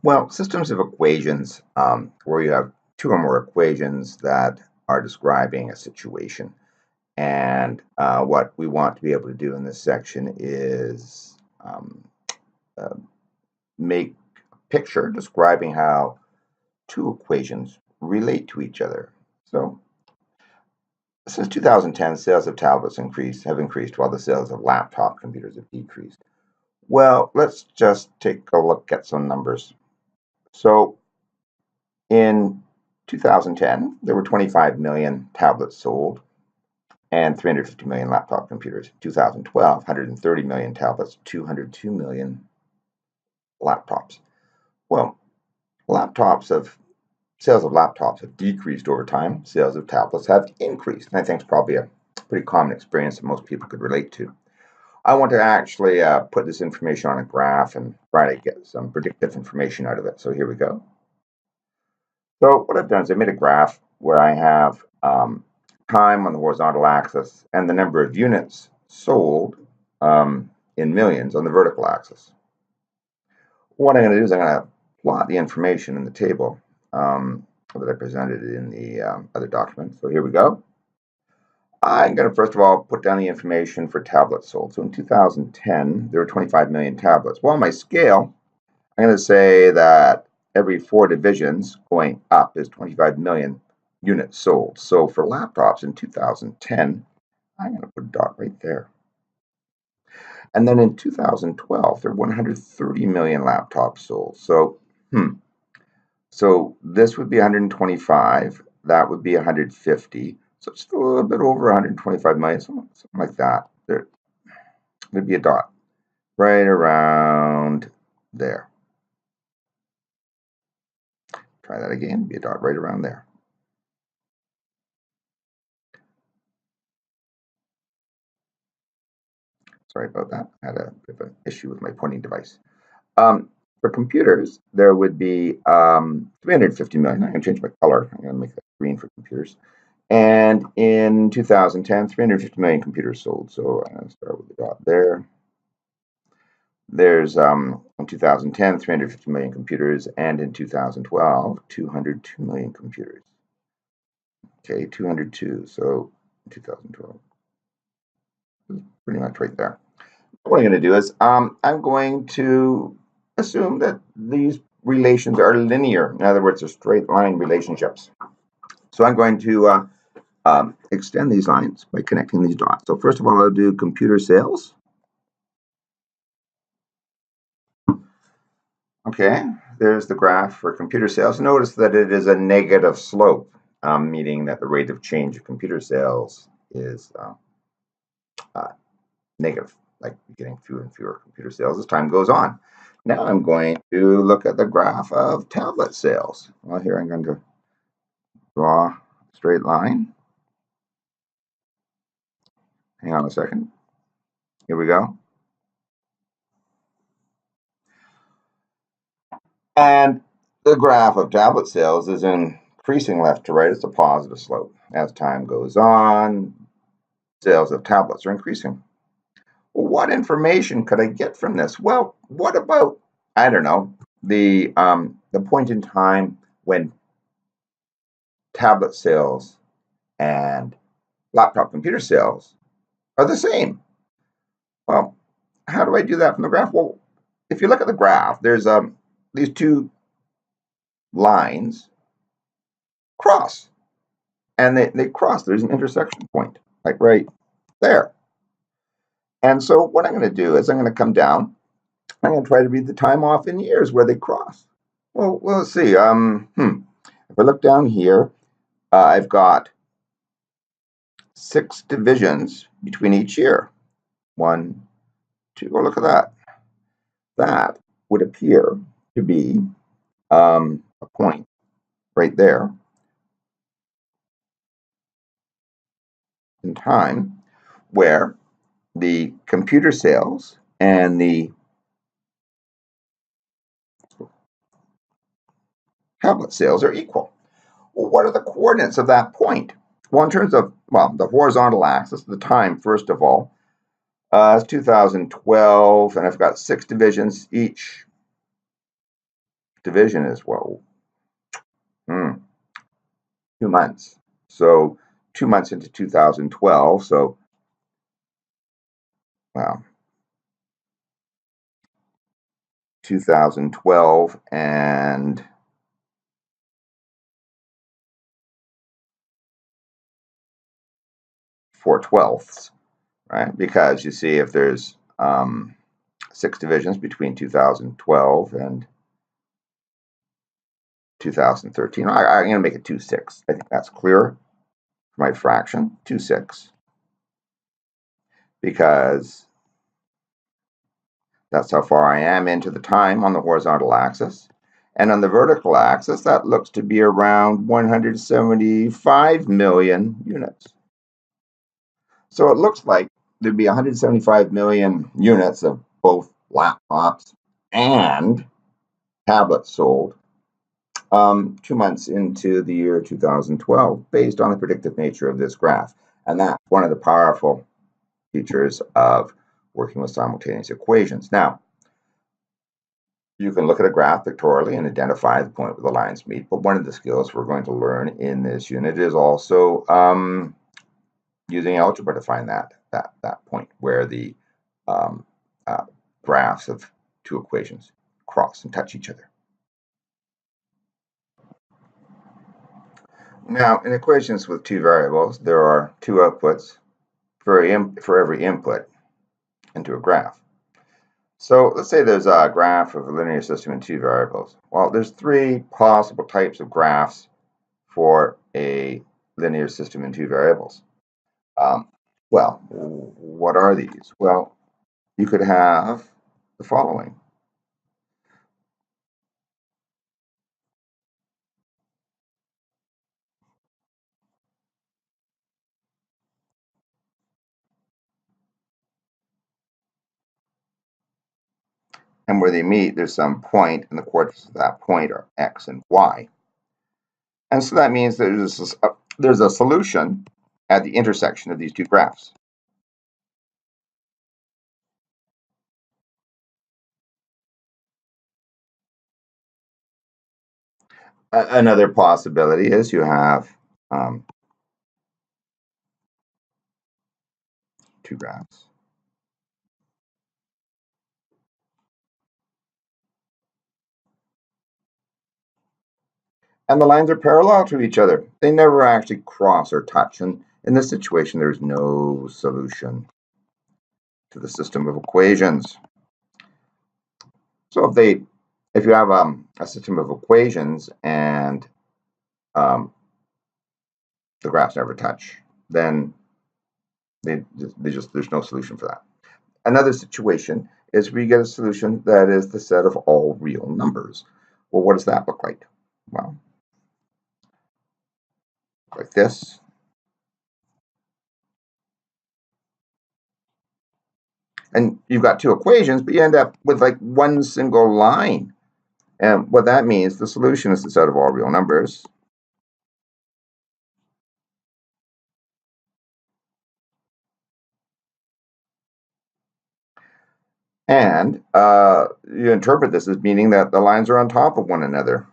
Well, systems of equations, where you have two or more equations that are describing a situation. And what we want to be able to do in this section is uh, make a picture describing how two equations relate to each other. So since 2010, sales of tablets have increased while the sales of laptop computers have decreased. Well, let's just take a look at some numbers. So in 2010, there were 25 million tablets sold and 350 million laptop computers. 2012, 130 million tablets, 202 million laptops. Well, sales of laptops have decreased over time. Sales of tablets have increased. And I think it's probably a pretty common experience that most people could relate to. I want to actually put this information on a graph and try to get some predictive information out of it. So here we go. So what I've done is I made a graph where I have time on the horizontal axis and the number of units sold in millions on the vertical axis. What I'm going to do is I'm going to plot the information in the table that I presented in the other document. So here we go. I'm going to first of all put down the information for tablets sold. So in 2010, there were 25 million tablets. Well, my scale, I'm going to say that every 4 divisions going up is 25 million units sold. So for laptops in 2010, I'm going to put a dot right there. And then in 2012, there were 130 million laptops sold. So this would be 125. That would be 150. So it's a little bit over 125 million, something like that. There'd be a dot right around there. Try that again, be a dot right around there. Sorry about that. I had a bit of an issue with my pointing device. For computers, there would be 350 million. I'm going to change my color. I'm going to make that green for computers. And in 2010, 350 million computers sold. So I'm going to start with the dot there. There's in 2010, 350 million computers, and in 2012, 202 million computers. Okay, 202. So 2012 is pretty much right there. What I'm going to do is I'm going to assume that these relations are linear. In other words, they're straight line relationships. So I'm going to extend these lines by connecting these dots. So first of all, I'll do computer sales. Okay, there's the graph for computer sales. Notice that it is a negative slope, meaning that the rate of change of computer sales is negative, like getting fewer and fewer computer sales as time goes on. Now I'm going to look at the graph of tablet sales. Well, here I'm going to draw a straight line. Hang on a second. Here we go. And the graph of tablet sales is increasing left to right. It's a positive slope. As time goes on, sales of tablets are increasing. Well, what information could I get from this? Well, what about, I don't know, the point in time when tablet sales and laptop computer sales are the same? Well, how do I do that from the graph? Well, if you look at the graph, there's these two lines cross, and they cross. There's an intersection point, like right there. And so what I'm going to do is I'm going to come down. I'm going to try to read the time off in years where they cross. Well, let's see. If I look down here, I've got 6 divisions between each year. 1, 2. Oh, look at that. That would appear to be a point right there in time where the computer sales and the tablet sales are equal. Well, what are the coordinates of that point? Well, in terms of, the horizontal axis, the time, first of all, it's 2012, and I've got 6 divisions. Each division is, well, 2 months. So 2 months into 2012. So, well, 2012 and 4/12, right? Because you see, if there's 6 divisions between 2012 and 2013, I'm going to make it 2/6. I think that's clear for my fraction, 2/6, because that's how far I am into the time on the horizontal axis. And on the vertical axis, that looks to be around 175 million units. So it looks like there'd be 175 million units of both laptops and tablets sold 2 months into the year 2012, based on the predictive nature of this graph. And that's one of the powerful features of working with simultaneous equations. Now, you can look at a graph pictorially and identify the point where the lines meet, but one of the skills we're going to learn in this unit is also using algebra to find that point where the graphs of two equations cross and touch each other. Now, in equations with two variables, there are two outputs for every input into a graph. So let's say there's a graph of a linear system in two variables. Well, there's 3 possible types of graphs for a linear system in two variables. Well, what are these? Well, you could have the following. And where they meet, there's some point, and the coordinates of that point are x and y. And so that means there's a solution at the intersection of these two graphs. Another possibility is you have two graphs. And the lines are parallel to each other. They never actually cross or touch. And in this situation, there's no solution to the system of equations. So if you have a system of equations and the graphs never touch, then there's no solution for that. Another situation is where you get a solution that is the set of all real numbers. Well, what does that look like? Well, like this. And you've got two equations, but you end up with like one single line. And what that means, the solution is the set of all real numbers. And you interpret this as meaning that the lines are on top of one another.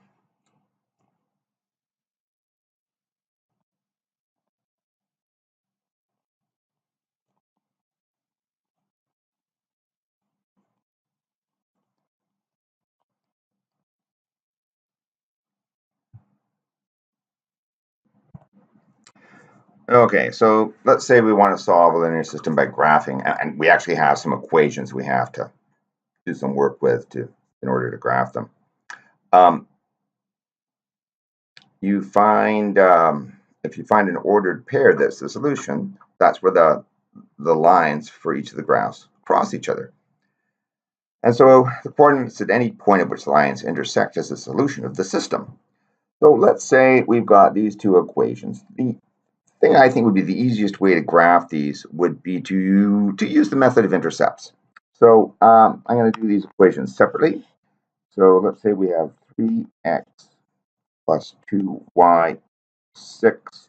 Okay, so let's say we want to solve a linear system by graphing, and we actually have some equations we have to do some work with in order to graph them. You find if you find an ordered pair that's the solution, that's where the lines for each of the graphs cross each other. And so the coordinates at any point at which the lines intersect is the solution of the system. So let's say we've got these two equations. The thing I think would be the easiest way to graph these would be to use the method of intercepts. So I'm going to do these equations separately. So let's say we have 3x plus 2y 6,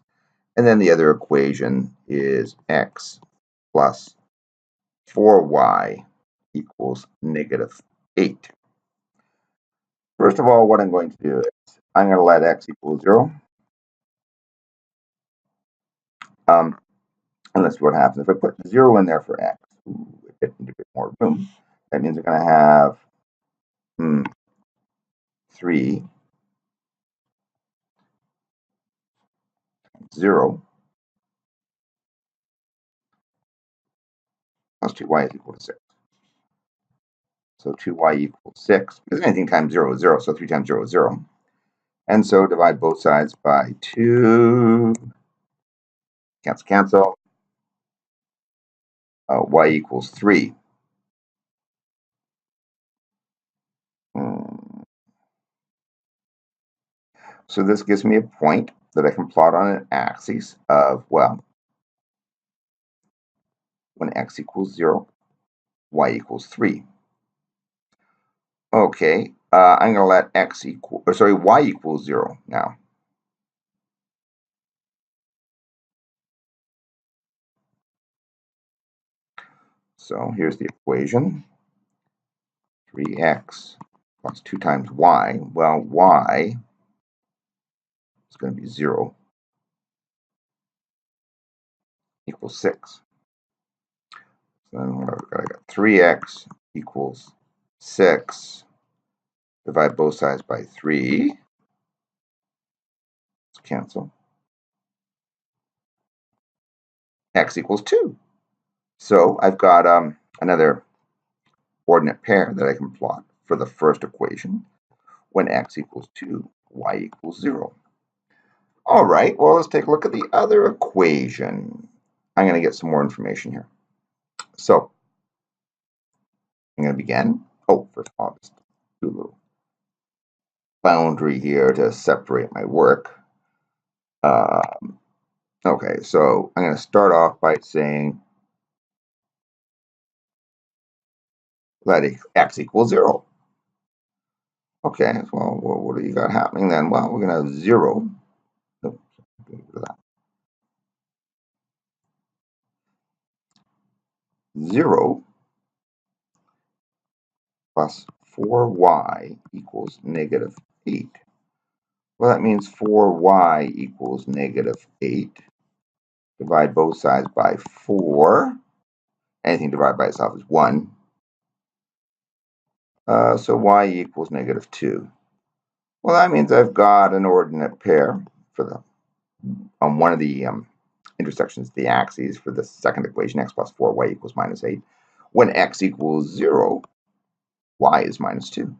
and then the other equation is x plus 4y equals -8. First of all, what I'm going to do is I'm going to let x equal 0. And let's see what happens. If I put 0 in there for x, I get a bit more room. That means we're going to have 3, 0, plus 2y is equal to 6. So 2y equals 6, because anything times 0 is 0, so 3 times 0 is 0. And so divide both sides by 2. Cancel, cancel. Y equals 3. So this gives me a point that I can plot on an axis of, well, when x equals 0, y equals 3. Okay, I'm going to let y equals 0 now. So here's the equation. 3x plus 2 times y. Well, y is going to be 0 equals 6. So then I got 3x equals 6. Divide both sides by 3. Let's cancel. X equals 2. So I've got another coordinate pair that I can plot for the first equation when x equals 2, y equals 0. All right, well, let's take a look at the other equation. I'm going to get some more information here. So I'm going to begin. Oh, first of all, I'll just do a little boundary here to separate my work. Okay, so I'm going to start off by saying let x equals 0. Okay, well, what do you got happening then? Well, we're going to have 0. Oh, 0 plus 4y equals negative 8. Well, that means 4y equals negative 8. Divide both sides by 4. Anything divided by itself is 1. So y equals negative 2. Well, that means I've got an ordinate pair for the on one of the intersections of the axes for the second equation, x plus 4, y equals minus 8. When x equals 0, y is minus 2.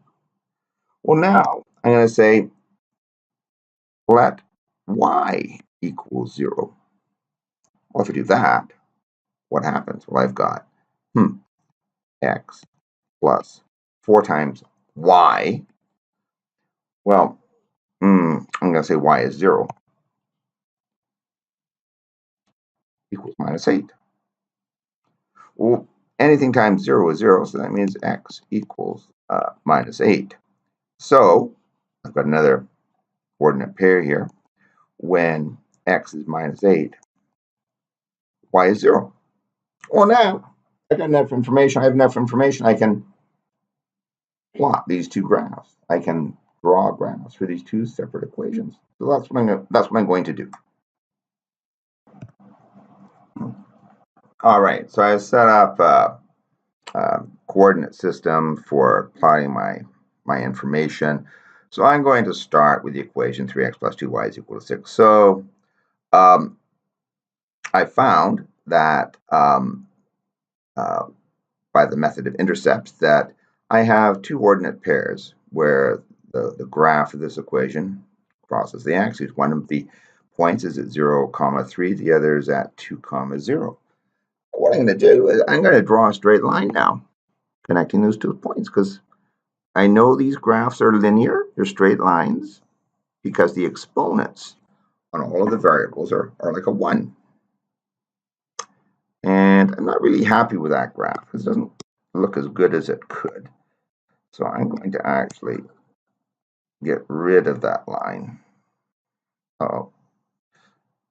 Well, now I'm going to say let y equals 0. Well, if I do that, what happens? Well, I've got x plus 4 times y. Well, I'm going to say y is 0 equals minus 8. Well, anything times 0 is 0, so that means x equals minus 8. So I've got another coordinate pair here. When x is minus 8, y is 0. Well, now I got enough information. I have enough information. I can plot these two graphs. I can draw graphs for these two separate equations. So that's what I'm going to do. All right. So I set up a coordinate system for plotting my information. So I'm going to start with the equation 3x plus 2y is equal to 6. So I found that by the method of intercepts that I have two ordinate pairs where the graph of this equation crosses the axes. One of the points is at 0, 3. The other is at 2, 0. What I'm going to do is I'm going to draw a straight line now connecting those 2 points because I know these graphs are linear. They're straight lines because the exponents on all of the variables are like a 1. And I'm not really happy with that graph because it doesn't look as good as it could. So I'm going to actually get rid of that line. Uh-oh.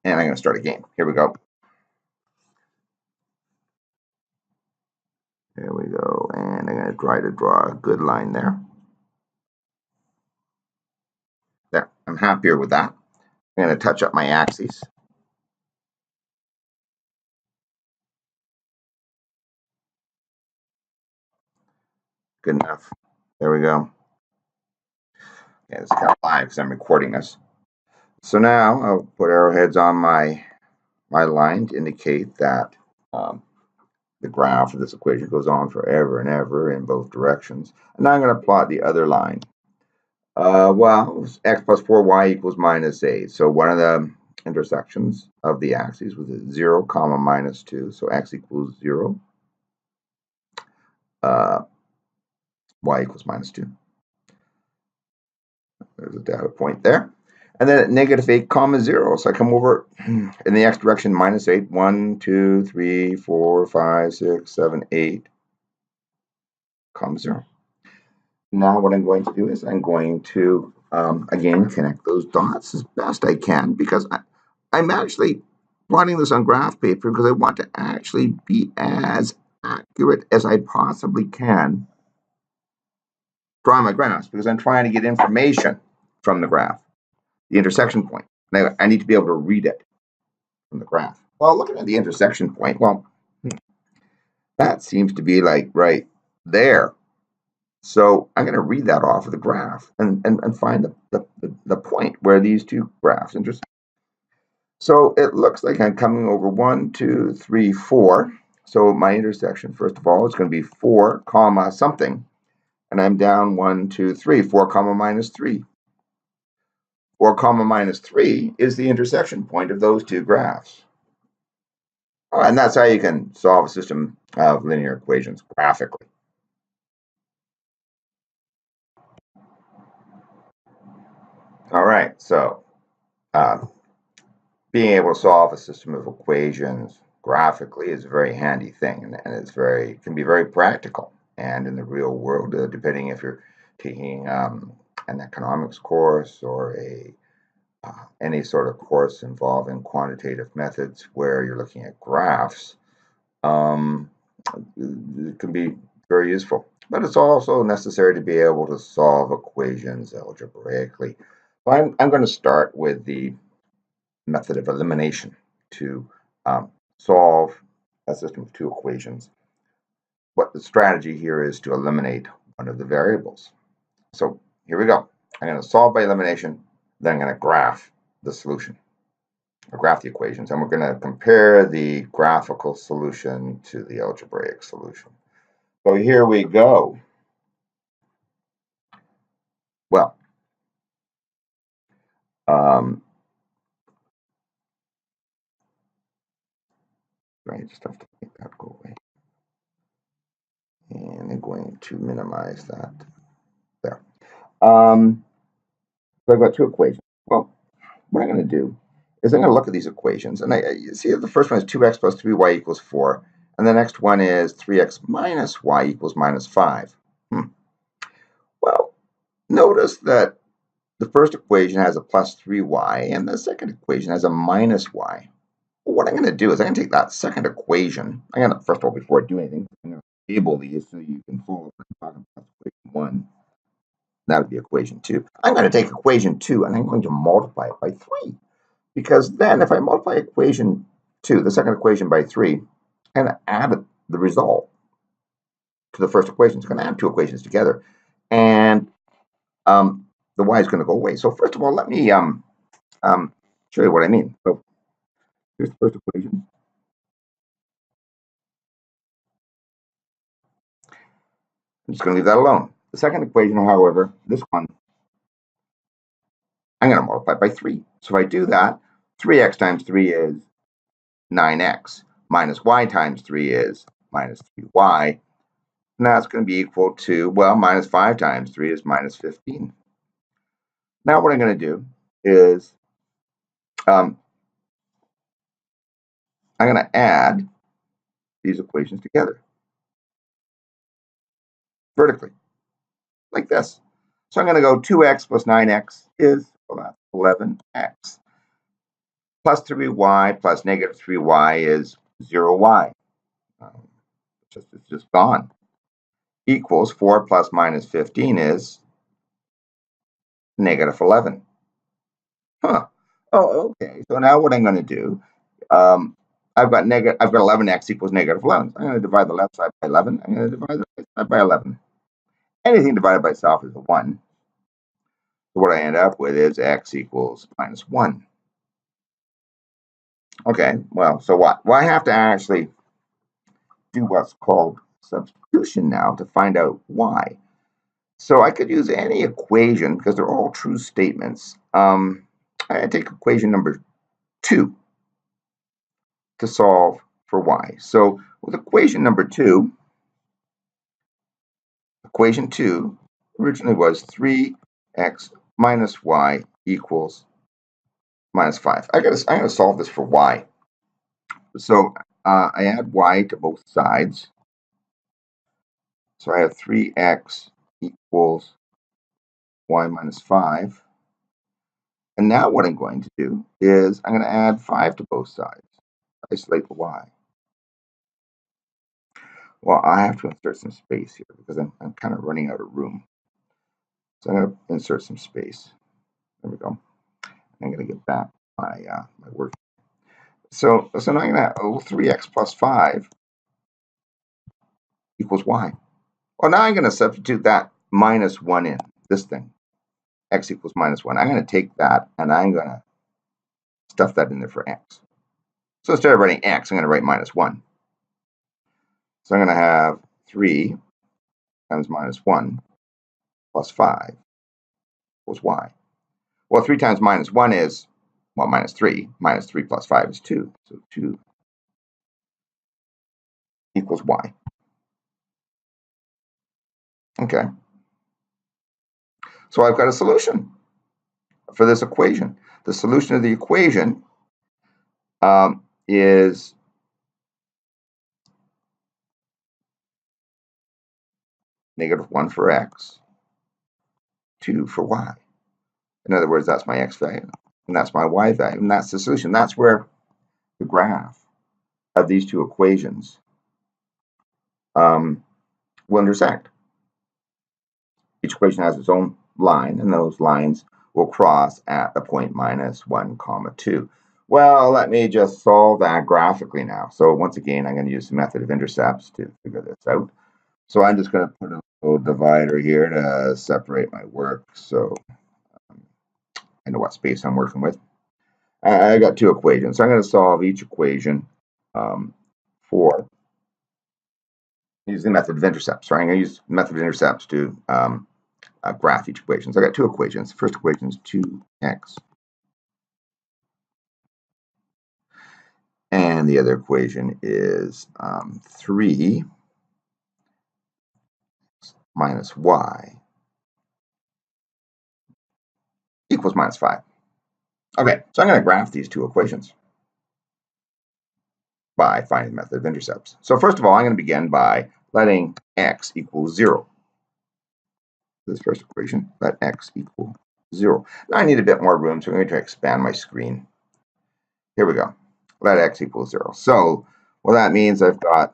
And I'm going to start again. Here we go. There we go. And I'm going to try to draw a good line there. I'm happier with that. I'm going to touch up my axes. Good enough. There we go. Yeah, it's kind of live because I'm recording this. So now I'll put arrowheads on my line to indicate that the graph of this equation goes on forever and ever in both directions. And now I'm going to plot the other line. Well, x plus 4y equals minus 8. So one of the intersections of the axes was 0, comma, minus 2. So x equals 0. Y equals minus 2. There's a data point there. And then at negative 8, comma, 0. So I come over in the x direction, minus 8. 1, 2, 3, 4, 5, 6, 7, 8, comma, 0. Now what I'm going to do is I'm going to, again, connect those dots as best I can, because I'm actually plotting this on graph paper because I want to actually be as accurate as I possibly can drawing my graphs, because I'm trying to get information from the graph, the intersection point. Now, I need to be able to read it from the graph. Well, looking at the intersection point, well, that seems to be like right there. So I'm going to read that off of the graph and find the point where these two graphs intersect. So it looks like I'm coming over 1, 2, 3, 4. So my intersection, first of all, is going to be 4, comma, something. And I'm down 1, 2, 3, 4, comma, minus 3. 4, comma, minus 3 is the intersection point of those two graphs. Oh, and that's how you can solve a system of linear equations graphically. All right, so being able to solve a system of equations graphically is a very handy thing, and it's can be very practical. And in the real world, depending if you're taking an economics course or any sort of course involving quantitative methods where you're looking at graphs, it can be very useful. But it's also necessary to be able to solve equations algebraically. So I'm going to start with the method of elimination to solve a system of two equations. What the strategy here is to eliminate one of the variables. So here we go. I'm going to solve by elimination, then I'm going to graph the solution, or graph the equations, and we're going to compare the graphical solution to the algebraic solution. So here we go. Well, I just have to make that go away. And I'm going to minimize that there. So I've got two equations. Well, what I'm going to do is I'm going to look at these equations. And you see the first one is 2x plus 3y equals 4. And the next one is 3x minus y equals minus 5. Well, notice that the first equation has a plus 3y, and the second equation has a minus y. Well, what I'm going to do is I'm going to take that second equation. I'm going to, first of all, before I do anything, I'm going to table these so you can follow what I'm talking about. Equation 1. That would be equation 2. I'm going to take equation 2 and I'm going to multiply it by 3. Because then if I multiply equation 2, the second equation, by 3, I'm going to add the result to the first equation. It's going to add two equations together. And the y is going to go away. So first of all, let me show you what I mean. So here's the first equation. I'm just going to leave that alone. The second equation, however, this one, I'm going to multiply by 3. So if I do that, 3x times 3 is 9x. Minus y times 3 is minus 3y. And that's going to be equal to, well, minus 5 times 3 is minus 15. Now what I'm going to do is I'm going to add these equations together vertically, like this. So I'm going to go 2x plus 9x is, well, that's 11x. Plus 3y plus negative 3y is 0y. It's just gone. Equals 4 plus minus 15 is negative 11. Oh, okay. So now what I'm going to do, um, I've got 11x equals negative 11. I'm going to divide the left side by 11. I'm going to divide the right side by 11. Anything divided by itself is a 1. So what I end up with is x equals minus 1. Okay, well, so what? Well, I have to actually do what's called substitution now to find out y. So I could use any equation because they're all true statements. I take equation number 2 to solve for y. So with equation number 2, equation 2 originally was 3x minus y equals minus 5. I gotta solve this for y. So I add y to both sides. So I have 3x equals y minus 5. And now what I'm going to do is I'm going to add 5 to both sides. Isolate the y. Well, I have to insert some space here because I'm kind of running out of room. So I'm going to insert some space. There we go. I'm going to get back my work. So now I'm going to have 3x plus 5 equals y. Well, now I'm going to substitute that minus 1 in, this thing. X equals minus 1. I'm going to take that and I'm going to stuff that in there for x. So instead of writing x, I'm going to write minus 1. So I'm going to have 3 times minus 1 plus 5 equals y. Well, 3 times minus 1 is, well, minus 3. Minus 3 plus 5 is 2. So 2 equals y. Okay. So I've got a solution for this equation. The solution of the equation is negative 1 for x, 2 for y. In other words, that's my x value, and that's my y value, and that's the solution. That's where the graph of these two equations will intersect. Each equation has its own line, and those lines will cross at the point minus 1, 2. Well, let me just solve that graphically now. So once again, I'm going to use the method of intercepts to figure this out. So I'm just going to put a little divider here to separate my work so I know what space I'm working with. I got two equations. So I'm going to solve each equation for using the method of intercepts. So I'm going to use the method of intercepts to graph each equation. So I got two equations. The first equation is 2x. And the other equation is 3 minus y equals minus 5. Okay, so I'm going to graph these two equations by finding the method of intercepts. So first of all, I'm going to begin by letting x equal 0. This first equation, let x equal 0. Now I need a bit more room, so I'm going to expand my screen. Here we go. Let x equal 0. So, well, that means I've got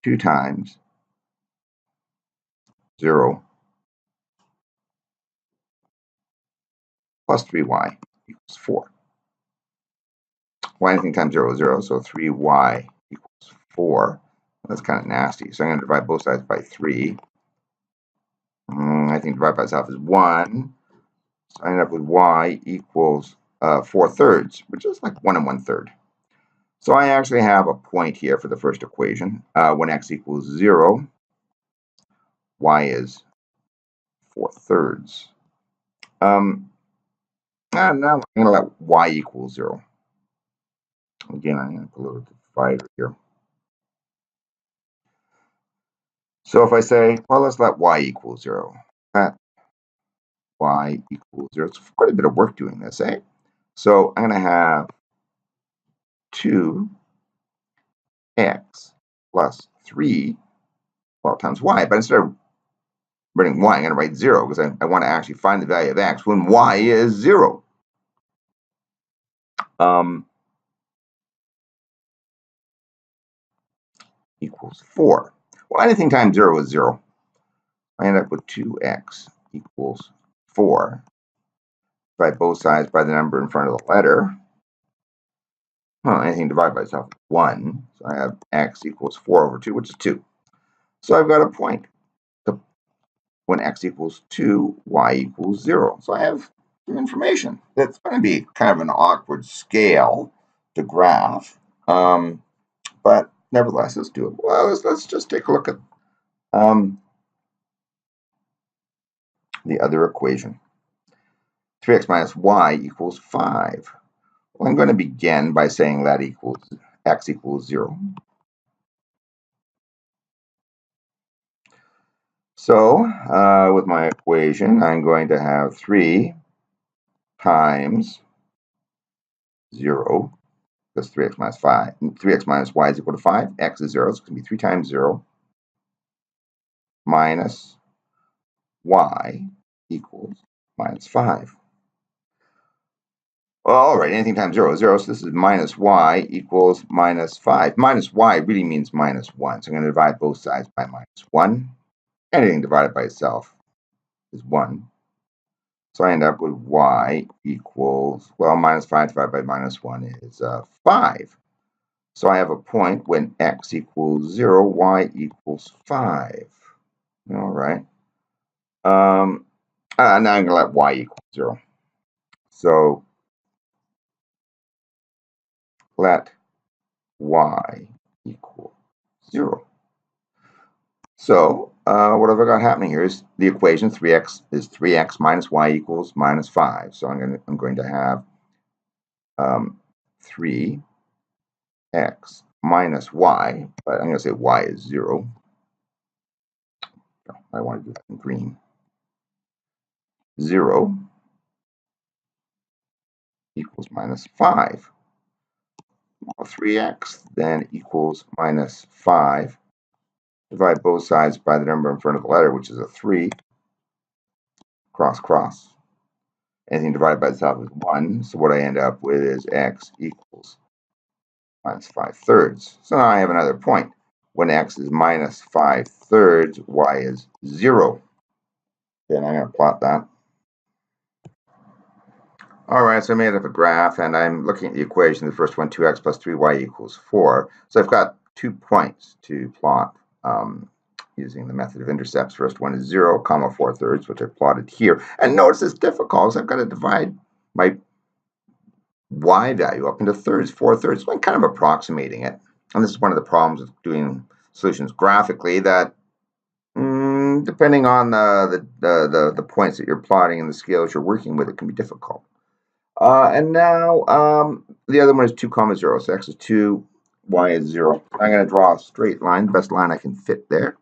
2 times 0 plus 3y equals 4. Well, anything times 0 is 0, so 3y equals 4. That's kind of nasty. So I'm going to divide both sides by 3. I think divide by itself is 1. So I end up with y equals 4/3, which is like 1 1/3. So I actually have a point here for the first equation. When x equals 0, y is 4/3. Now I'm going to let y equal 0. Again, I'm going to put a little divider here. So if I say, well, let's let y equal 0. Let y equals 0. It's quite a bit of work doing this, eh? So I'm going to have 2x plus 3, well, times y. But instead of writing y, I'm going to write 0 because I want to actually find the value of x when y is 0. Equals 4. Well, anything times 0 is 0. I end up with 2x equals 4 divide both sides by the number in front of the letter. Anything divided by itself is 1. So I have x equals 4 over 2, which is 2. So I've got a point. When x equals 2, y equals 0. So I have some information. That's going to be kind of an awkward scale to graph. But nevertheless, let's do it. Well, let's just take a look at the other equation. 3x minus y equals 5. Well, I'm going to begin by saying that x equals 0. So with my equation, I'm going to have 3 times 0, because 3x minus 5, 3x minus y is equal to 5. X is 0, so it's going to be 3 times 0 minus y equals minus 5. Well, all right, anything times 0 is 0, so this is minus y equals minus 5. Minus y really means minus 1, so I'm going to divide both sides by minus 1. Anything divided by itself is 1. So I end up with y equals, well, minus 5 divided by minus 1 is 5. So I have a point when x equals 0, y equals 5. All right. Now I'm going to let y equal 0. So let y equal 0. So what have I got happening here is the equation 3x is 3x minus y equals minus 5. So I'm going to have 3x minus y, but I'm going to say y is 0. I want to do that in green. 0 equals minus 5. Well, 3x then equals minus 5. Divide both sides by the number in front of the letter, which is a 3. Cross, cross. Anything divided by itself is 1. So what I end up with is x equals minus 5/3. So now I have another point. When x is minus 5/3, y is 0. Then I'm going to plot that. All right, so I made up a graph, and I'm looking at the equation. The first one, 2x plus 3y equals 4. So I've got 2 points to plot using the method of intercepts. First one is 0, 4/3, which I plotted here. And notice it's difficult, so I've got to divide my y value up into thirds, 4/3. So I'm kind of approximating it. And this is one of the problems with doing solutions graphically, that depending on the points that you're plotting and the scales you're working with, it can be difficult. And now the other one is 2, 0. So x is 2, y is 0. I'm going to draw a straight line, the best line I can fit there.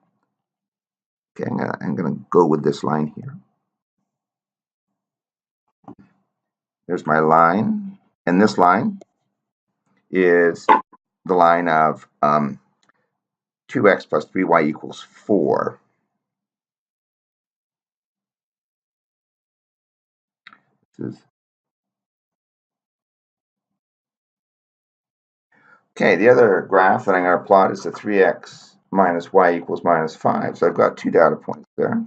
Okay, I'm going to go with this line here. There's my line. And this line is the line of 2x plus 3y equals 4. This is okay, the other graph that I'm going to plot is the 3x minus y equals minus 5. So I've got 2 data points there.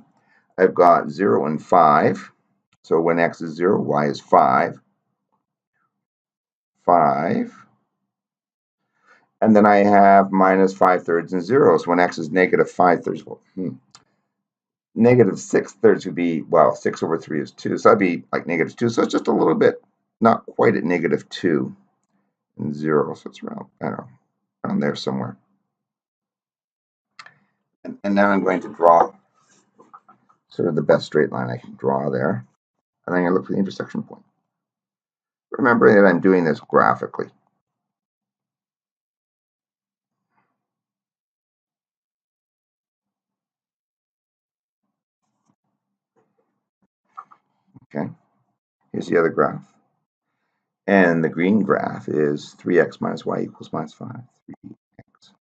I've got 0 and 5. So when x is 0, y is 5. 5. And then I have minus 5/3 and 0. So when x is negative 5/3, well, negative 6/3 would be, well, 6 over 3 is 2. So that'd be like negative 2. So it's just a little bit, not quite at negative 2 and 0. So it's around, I don't know, around there somewhere. And now I'm going to draw sort of the best straight line I can draw there. And I'm going to look for the intersection point. Remember that I'm doing this graphically. Okay, here's the other graph. And the green graph is 3x minus y equals minus 5. 3x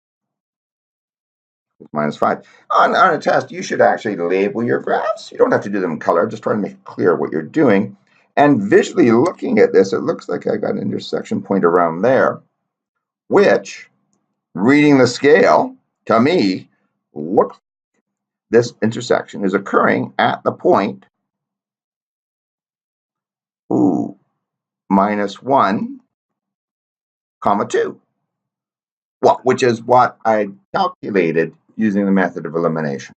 equals minus 5. On a test, you should actually label your graphs. You don't have to do them in color. Just try to make it clear what you're doing. And visually looking at this, it looks like I got an intersection point around there, which, reading the scale, to me, looks like this intersection is occurring at the point minus 1, comma 2. Well, which is what I calculated using the method of elimination.